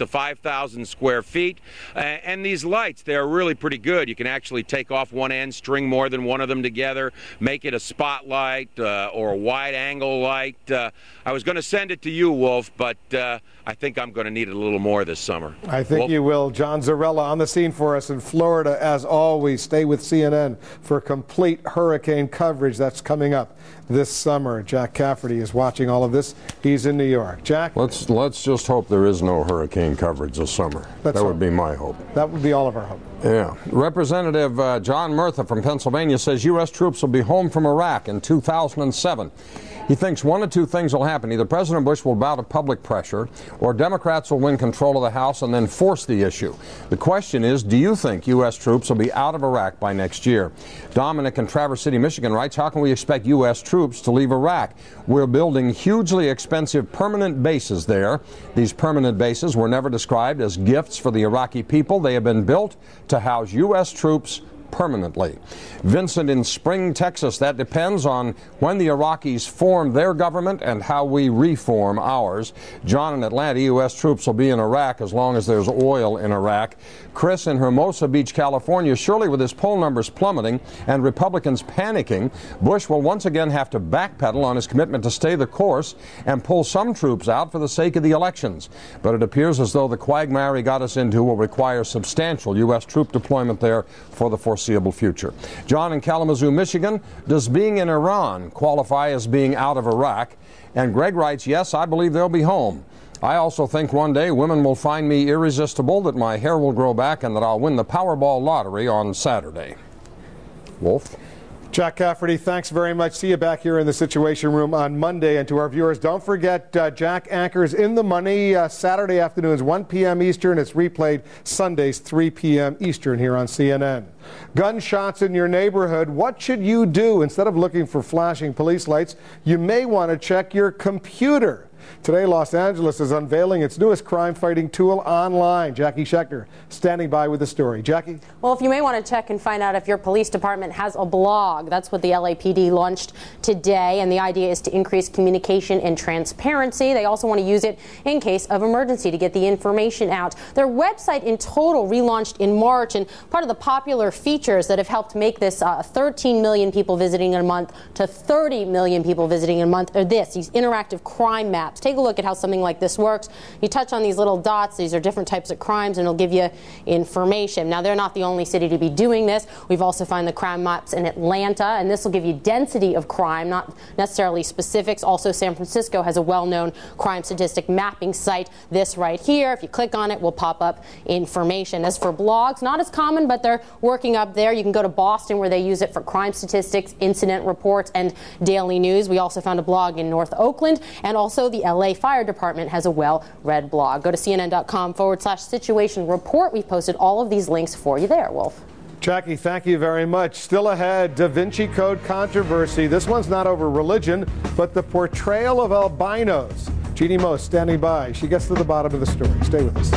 to 5,000 square feet. And these lights, they're really pretty good. You can actually take off one end, string more than one of them together, make it a spotlight or a wide-angle light. I was going to send it to you, Wolf, but I think I'm going to need it a little more this summer. I think Wolf? You will. John Zarella on the scene for us in Florida. As always, stay with CNN for complete hurricane coverage that's coming up this summer. Jack Cafferty is watching all of this. He's in New York. Jack? Let's just hope there is no hurricane coverage this summer. That would be my hope. That would be all of our hope. Yeah. Representative John Murtha from Pennsylvania says U.S. troops will be home from Iraq in 2007. He thinks one of two things will happen. Either President Bush will bow to public pressure, or Democrats will win control of the House and then force the issue. The question is, do you think U.S. troops will be out of Iraq by next year? Dominic in Traverse City, Michigan writes, how can we expect U.S. troops to leave Iraq? We're building hugely expensive permanent bases there. These permanent bases were never described as gifts for the Iraqi people. They have been built to house U.S. troops permanently. Vincent in Spring, Texas, that depends on when the Iraqis form their government and how we reform ours. John in Atlanta, U.S. troops will be in Iraq as long as there's oil in Iraq. Chris in Hermosa Beach, California, surely with his poll numbers plummeting and Republicans panicking, Bush will once again have to backpedal on his commitment to stay the course and pull some troops out for the sake of the elections. But it appears as though the quagmire he got us into will require substantial U.S. troop deployment there for the foreseeable future. John in Kalamazoo, Michigan, does being in Iran qualify as being out of Iraq? And Greg writes, yes, I believe they'll be home. I also think one day women will find me irresistible, that my hair will grow back, and that I'll win the Powerball lottery on Saturday. Wolf? Jack Cafferty, thanks very much. See you back here in the Situation Room on Monday. And to our viewers, don't forget Jack anchors In the Money Saturday afternoons, 1 p.m. Eastern. It's replayed Sundays, 3 p.m. Eastern here on CNN. Gunshots in your neighborhood. What should you do? Instead of looking for flashing police lights, you may want to check your computer. Today, Los Angeles is unveiling its newest crime-fighting tool online. Jackie Schechter standing by with the story. Jackie? Well, if you may want to check and find out if your police department has a blog. That's what the LAPD launched today, and the idea is to increase communication and transparency. They also want to use it in case of emergency to get the information out. Their website in total relaunched in March, and part of the popular features that have helped make this 13 million people visiting in a month to 30 million people visiting in a month are these interactive crime maps. Take a look at how something like this works. You touch on these little dots. These are different types of crimes, and it'll give you information. Now, they're not the only city to be doing this. We've also found the crime maps in Atlanta, and this will give you density of crime, not necessarily specifics. Also, San Francisco has a well-known crime statistic mapping site. This right here, if you click on it, will pop up information. As for blogs, not as common, but they're working up there. You can go to Boston, where they use it for crime statistics, incident reports, and daily news. We also found a blog in North Oakland, and also the LA Fire Department has a well-read blog. Go to CNN.com/Situation Report. We've posted all of these links for you there, Wolf. Jackie, thank you very much. Still ahead, Da Vinci Code controversy. This one's not over religion, but the portrayal of albinos. Jeannie Most standing by. She gets to the bottom of the story. Stay with us.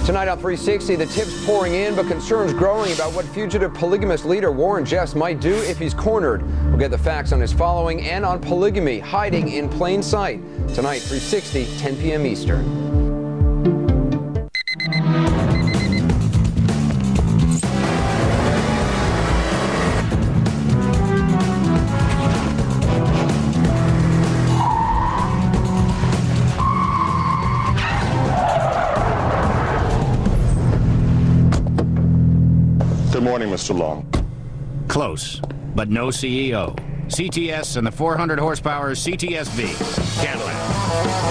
Tonight on 360, the tips pouring in, but concerns growing about what fugitive polygamist leader Warren Jeffs might do if he's cornered. We'll get the facts on his following and on polygamy hiding in plain sight. Tonight, 360, 10 p.m. Eastern. Good morning, Mr. Long. Close, but no CEO. CTS and the 400 horsepower CTS-V. Cadillac.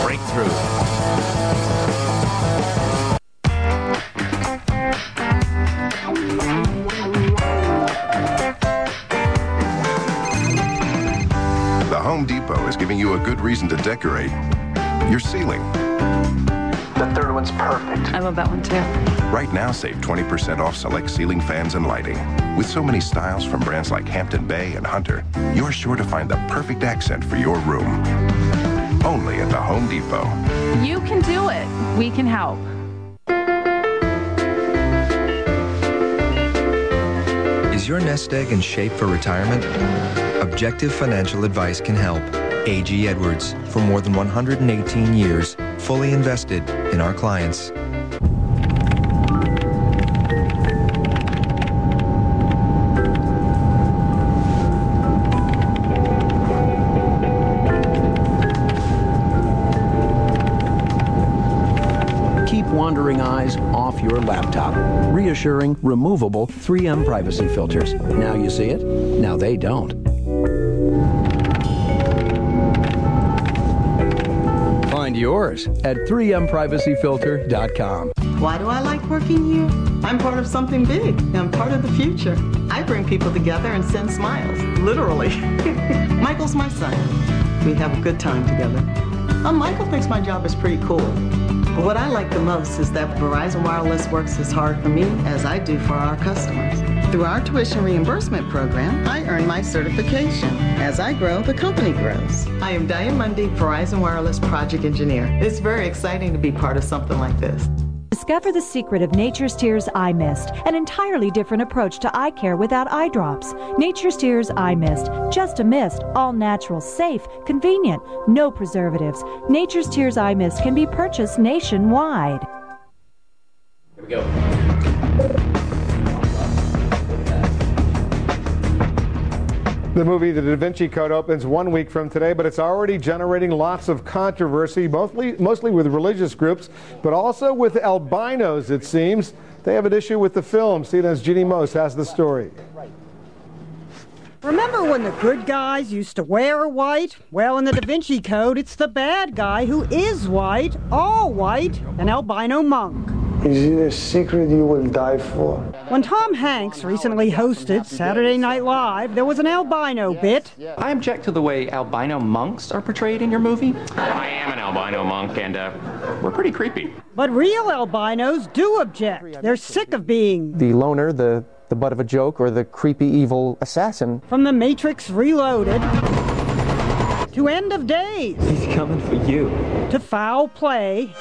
Breakthrough. The Home Depot is giving you a good reason to decorate your ceiling. The third one's perfect. I love that one too. Right now, save 20% off select ceiling fans and lighting. With so many styles from brands like Hampton Bay and Hunter, you're sure to find the perfect accent for your room. Only at the Home Depot. You can do it. We can help. Is your nest egg in shape for retirement? Objective financial advice can help. A.G. Edwards, for more than 118 years, fully invested in our clients. Wandering eyes off your laptop. Reassuring, removable 3M privacy filters. Now you see it, now they don't. Find yours at 3mprivacyfilter.com. Why do I like working here? I'm part of something big. I'm part of the future. I bring people together and send smiles, literally. Michael's my son. We have a good time together. Michael thinks my job is pretty cool. But what I like the most is that Verizon Wireless works as hard for me as I do for our customers. Through our tuition reimbursement program, I earn my certification. As I grow, the company grows. I am Diane Mundy, Verizon Wireless Project Engineer. It's very exciting to be part of something like this. Discover the secret of Nature's Tears Eye Mist, an entirely different approach to eye care without eye drops. Nature's Tears Eye Mist, just a mist, all natural, safe, convenient, no preservatives. Nature's Tears Eye Mist can be purchased nationwide. Here we go. The movie The Da Vinci Code opens 1 week from today, but it's already generating lots of controversy, mostly with religious groups, but also with albinos, it seems. They have an issue with the film. CNN's Jeannie Mose has the story. Remember when the good guys used to wear white? Well, in the Da Vinci Code, it's the bad guy who is white, all white, an albino monk. Is it a secret you will die for? When Tom Hanks recently hosted Saturday Night Live, there was an albino bit. I object to the way albino monks are portrayed in your movie. I am an albino monk, and we're pretty creepy. But real albinos do object. They're sick of being the loner, the butt of a joke, or the creepy evil assassin. From The Matrix Reloaded to End of Days. He's coming for you. To Foul Play.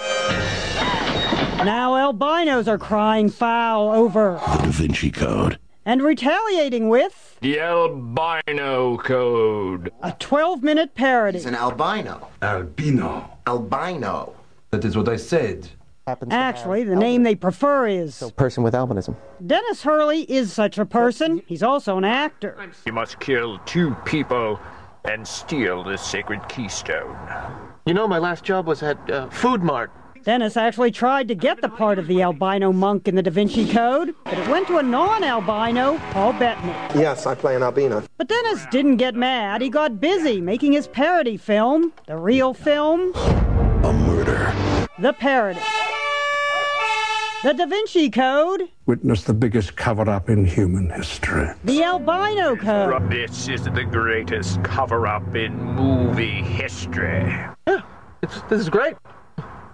Now albinos are crying foul over the Da Vinci Code and retaliating with the Albino Code. A 12-minute parody. He's an albino. Albino. That is what I said. Actually, the name they prefer is person with albinism. Dennis Hurley is such a person. He's also an actor. You must kill 2 people and steal the sacred keystone. You know, my last job was at Food Mart. Dennis actually tried to get the part of the albino monk in the Da Vinci Code, but it went to a non-albino, Paul Bettany. Yes, I play an albino. But Dennis didn't get mad. He got busy making his parody film, the real film, a murder. The parody. The Da Vinci Code. Witness the biggest cover-up in human history. The Albino Code. This is the greatest cover-up in movie history. Yeah, this is great.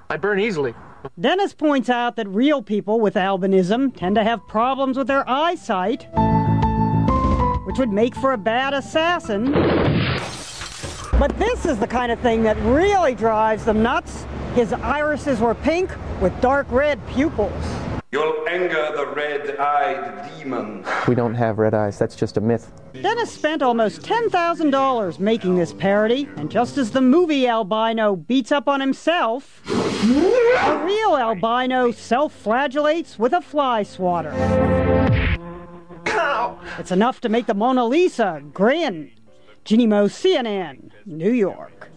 I burn easily. Dennis points out that real people with albinism tend to have problems with their eyesight, which would make for a bad assassin. But this is the kind of thing that really drives them nuts. His irises were pink with dark red pupils. You'll anger the red-eyed demon. We don't have red eyes. That's just a myth. Dennis spent almost $10,000 making this parody, and just as the movie albino beats up on himself, a real albino self-flagellates with a fly swatter. Ow! It's enough to make the Mona Lisa grin. Jeannie Mose, CNN, New York.